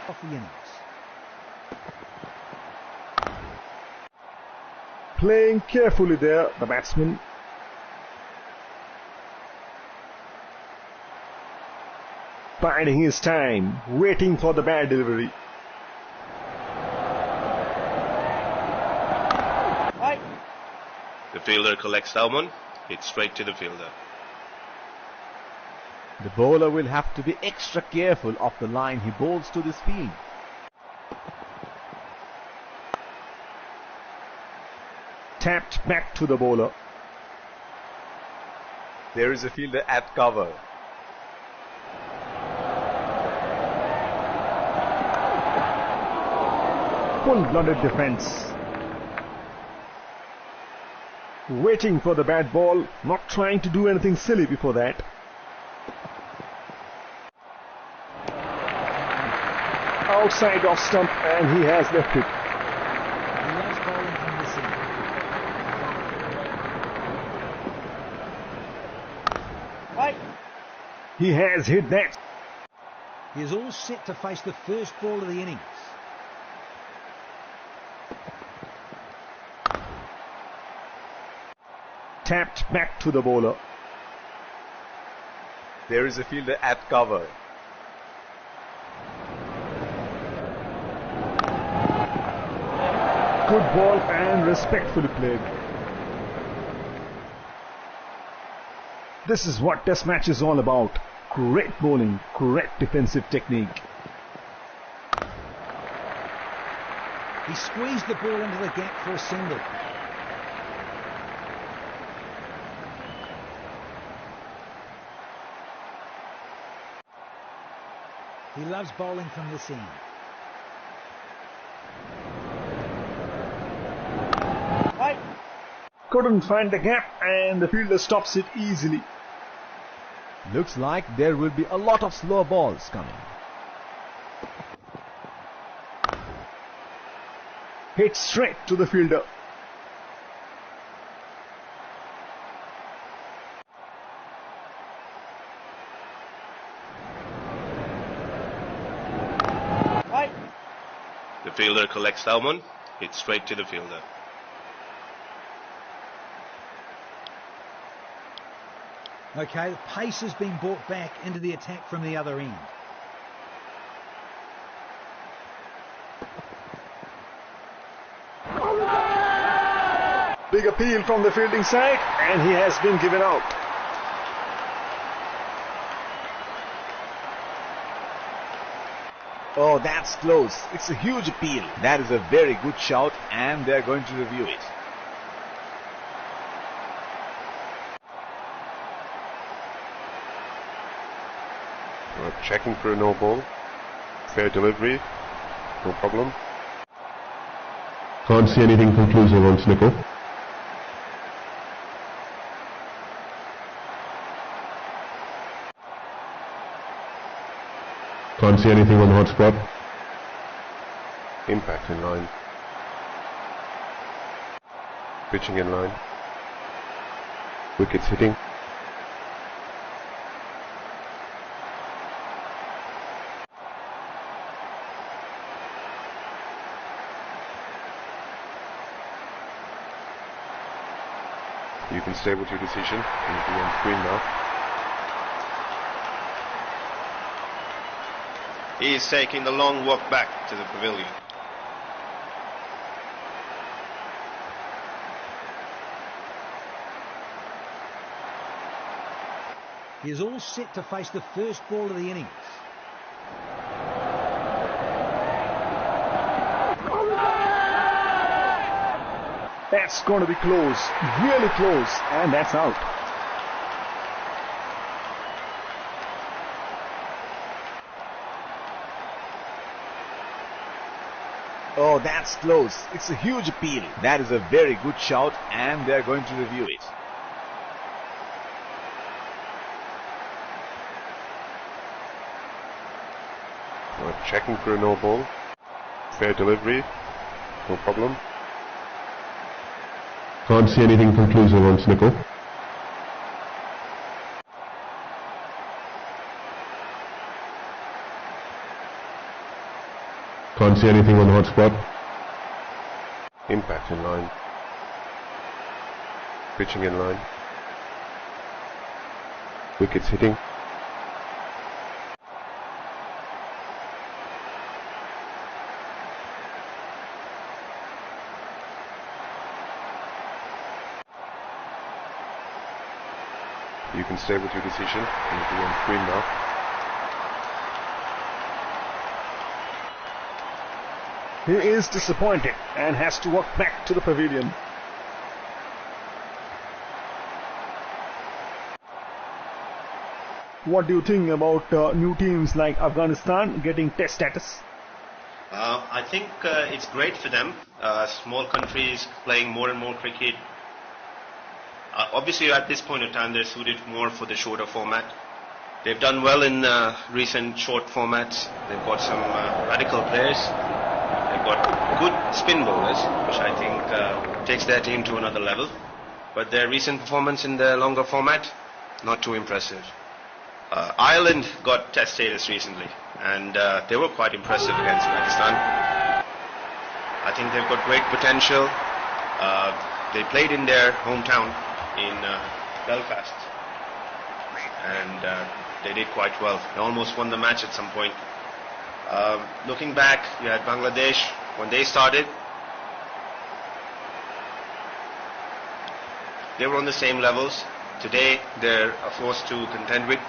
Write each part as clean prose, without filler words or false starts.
of the innings. Playing carefully there, the batsman. Biding his time, waiting for the bad delivery. The fielder collects Salmon, hits straight to the fielder. The bowler will have to be extra careful of the line he bowls to this field. Tapped back to the bowler. There is a fielder at cover. Full-blooded defense. Waiting for the bad ball, not trying to do anything silly before that. Outside off stump, and he has left it. He loves bowling from this end. He has hit that. He is all set to face the first ball of the innings. Tapped back to the bowler. There is a fielder at cover. Good ball and respectfully played. This is what Test match is all about. Correct bowling, correct defensive technique. He squeezed the ball into the gap for a single. He loves bowling from this end. Couldn't find the gap and the fielder stops it easily. Looks like there will be a lot of slow balls coming. Hit straight to the fielder. The fielder collects Salmon, hits straight to the fielder. Okay, the pace has been brought back into the attack from the other end. Big appeal from the fielding side and he has been given out. Oh, that's close. It's a huge appeal. That is a very good shout and they're going to review it. We're checking for a no ball. Fair delivery. No problem. Can't see anything conclusive on Snickle. Can't see anything on the hot spot. Impact in line. Pitching in line. Wickets hitting. You can stay with your decision. It'll be on screen now. He is taking the long walk back to the pavilion. He is all set to face the first ball of the innings. That's going to be close, really close, and that's out. Oh, that's close. It's a huge appeal. That is a very good shout and they're going to review it. We're checking for a no ball. Fair delivery. No problem. Can't see anything conclusive on Snickle. Can't see anything on the hotspot. Impact in line. Pitching in line. Wickets hitting. You can stay with your decision. It'll be on screen now. He is disappointed and has to walk back to the pavilion. What do you think about new teams like Afghanistan getting test status? I think it's great for them. Small countries playing more and more cricket. Obviously, at this point in time, they're suited more for the shorter format. They've done well in recent short formats. They've got some radical players. They've got good spin bowlers, which I think takes their team to another level. But their recent performance in the longer format, not too impressive. Ireland got test status recently, and they were quite impressive against Pakistan. I think they've got great potential. They played in their hometown in Belfast, and they did quite well. They almost won the match at some point. Looking back, you had Bangladesh when they started. They were on the same levels. Today, they're a force to contend with.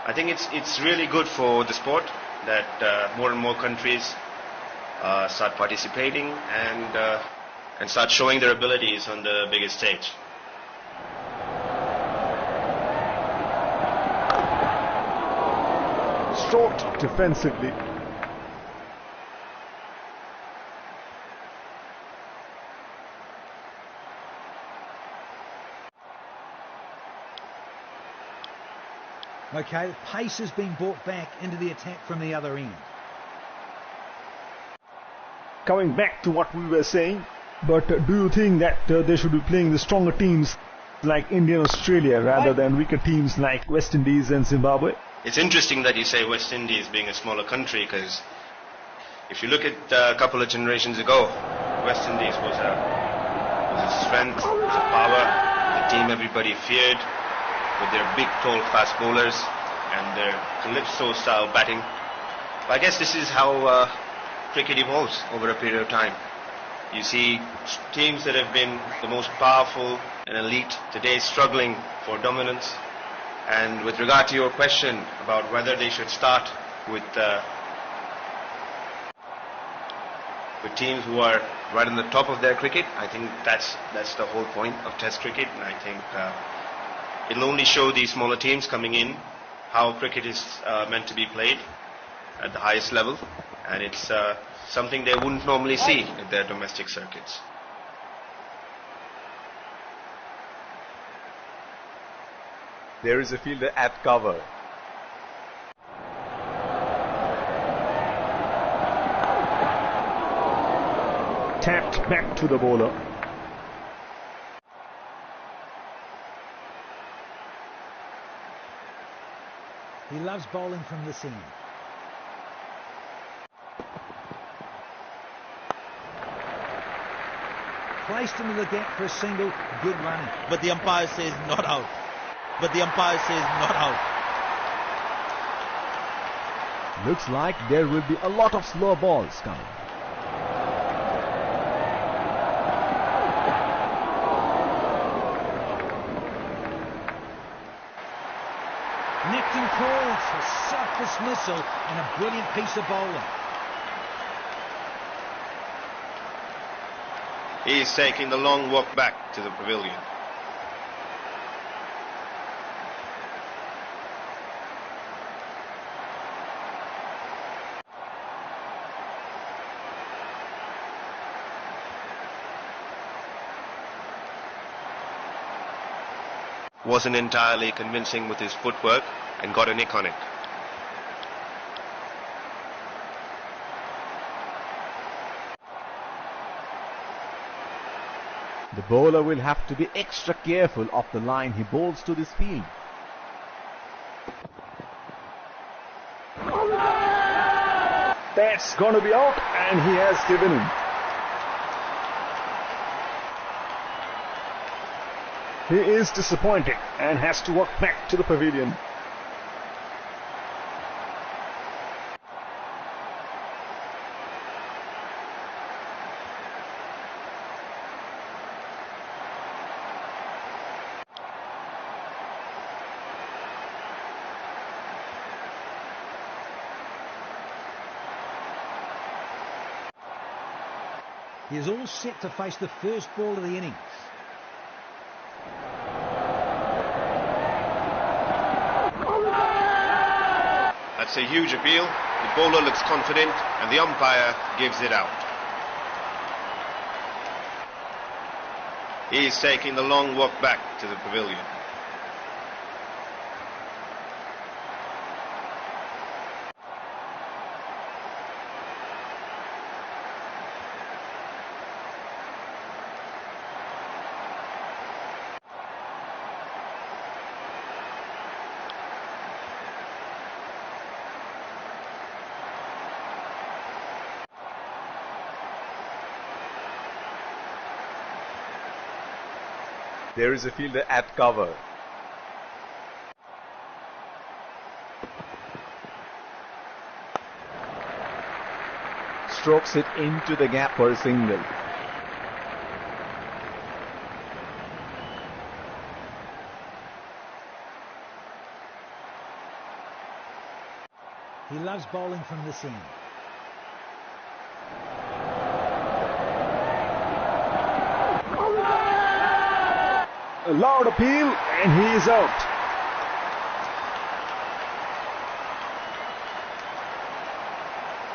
I think it's really good for the sport that more and more countries start participating and start showing their abilities on the biggest stage. Stroked defensively. Okay, the pace has been brought back into the attack from the other end. Coming back to what we were saying, but do you think that they should be playing the stronger teams like India and Australia rather than weaker teams like West Indies and Zimbabwe? It's interesting that you say West Indies being a smaller country, because if you look at a couple of generations ago, West Indies was a strength, was a power, the team everybody feared, with their big, tall, fast bowlers and their calypso-style batting. But I guess this is how cricket evolves over a period of time. You see teams that have been the most powerful and elite today struggling for dominance. And with regard to your question about whether they should start with teams who are right on the top of their cricket, I think that's the whole point of Test cricket, and I think it'll only show these smaller teams coming in how cricket is meant to be played at the highest level, and it's something they wouldn't normally see at their domestic circuits. There is a fielder at cover. Tapped back to the bowler. He loves bowling from this end. Placed into the gap for a single, good running. But the umpire says not out. But the umpire says not out. Looks like there will be a lot of slow balls coming. Nicked and called, a soft dismissal and a brilliant piece of bowling. He's taking the long walk back to the pavilion. Wasn't entirely convincing with his footwork and got a nick on it. The bowler will have to be extra careful of the line he bowls to this field. That's going to be out, and he has given in. He is disappointed and has to walk back to the pavilion. He is all set to face the first ball of the innings. That's a huge appeal. The bowler looks confident and the umpire gives it out. He is taking the long walk back to the pavilion. There is a fielder at cover. Strokes it into the gap for a single. He loves bowling from this end. A loud appeal, and he is out.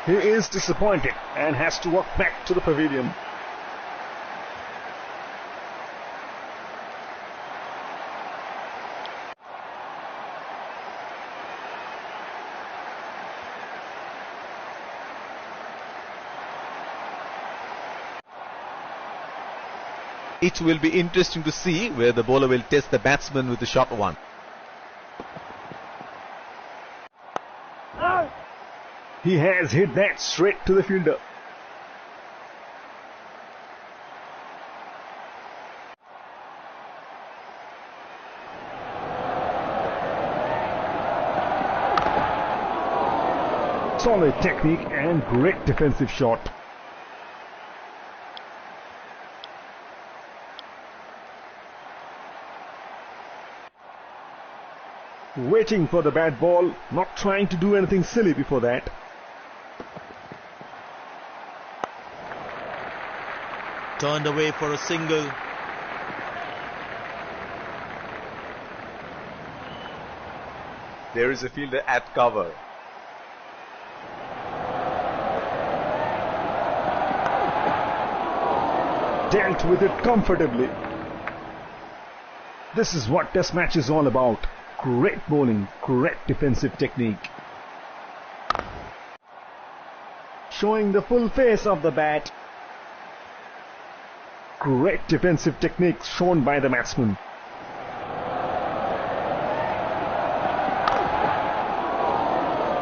He is disappointed and has to walk back to the pavilion. It will be interesting to see where the bowler will test the batsman with the short one. He has hit that straight to the fielder. Solid technique and great defensive shot. Waiting for the bad ball, not trying to do anything silly before that. Turned away for a single. There is a fielder at cover. Dealt with it comfortably. This is what Test match is all about. Great bowling, great defensive technique. Showing the full face of the bat. Great defensive technique shown by the batsman.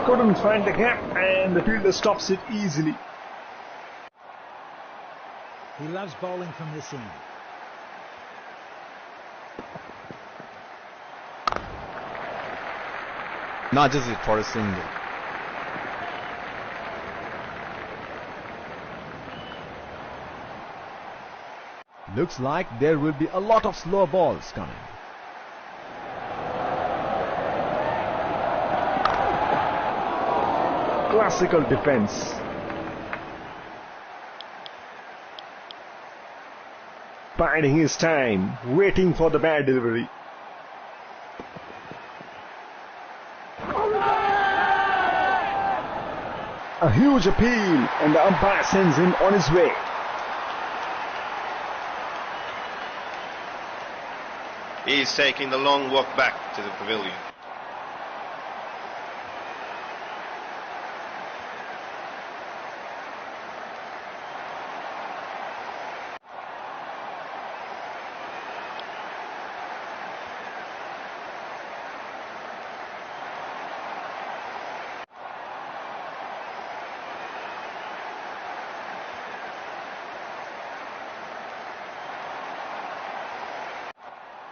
Couldn't find the gap, and the fielder stops it easily. He loves bowling from this end. Nudges it for a single. Looks like there will be a lot of slow balls coming. Classical defense. Biding his time, waiting for the bad delivery. A huge appeal, and the umpire sends him on his way. He's taking the long walk back to the pavilion.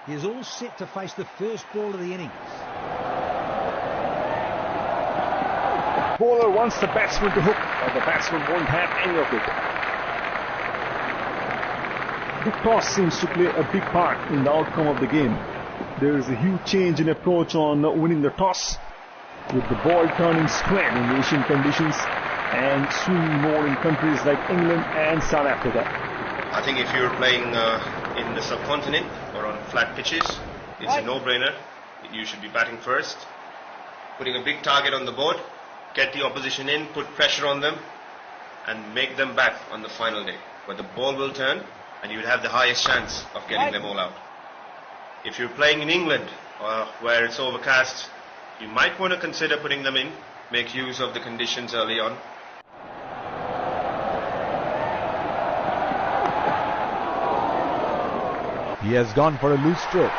He is all set to face the first ball of the innings. Bowler wants the batsman to hook, but the batsman won't have any of it. The toss seems to play a big part in the outcome of the game. There is a huge change in approach on winning the toss, with the ball turning square in Asian conditions and swinging more in countries like England and South Africa. I think if you're playing in the subcontinent or on flat pitches, it's a no-brainer. You should be batting first, putting a big target on the board, get the opposition in, put pressure on them, and make them bat on the final day. But the ball will turn, and you will have the highest chance of getting them all out. If you're playing in England, where it's overcast, you might want to consider putting them in, make use of the conditions early on. He has gone for a loose stroke.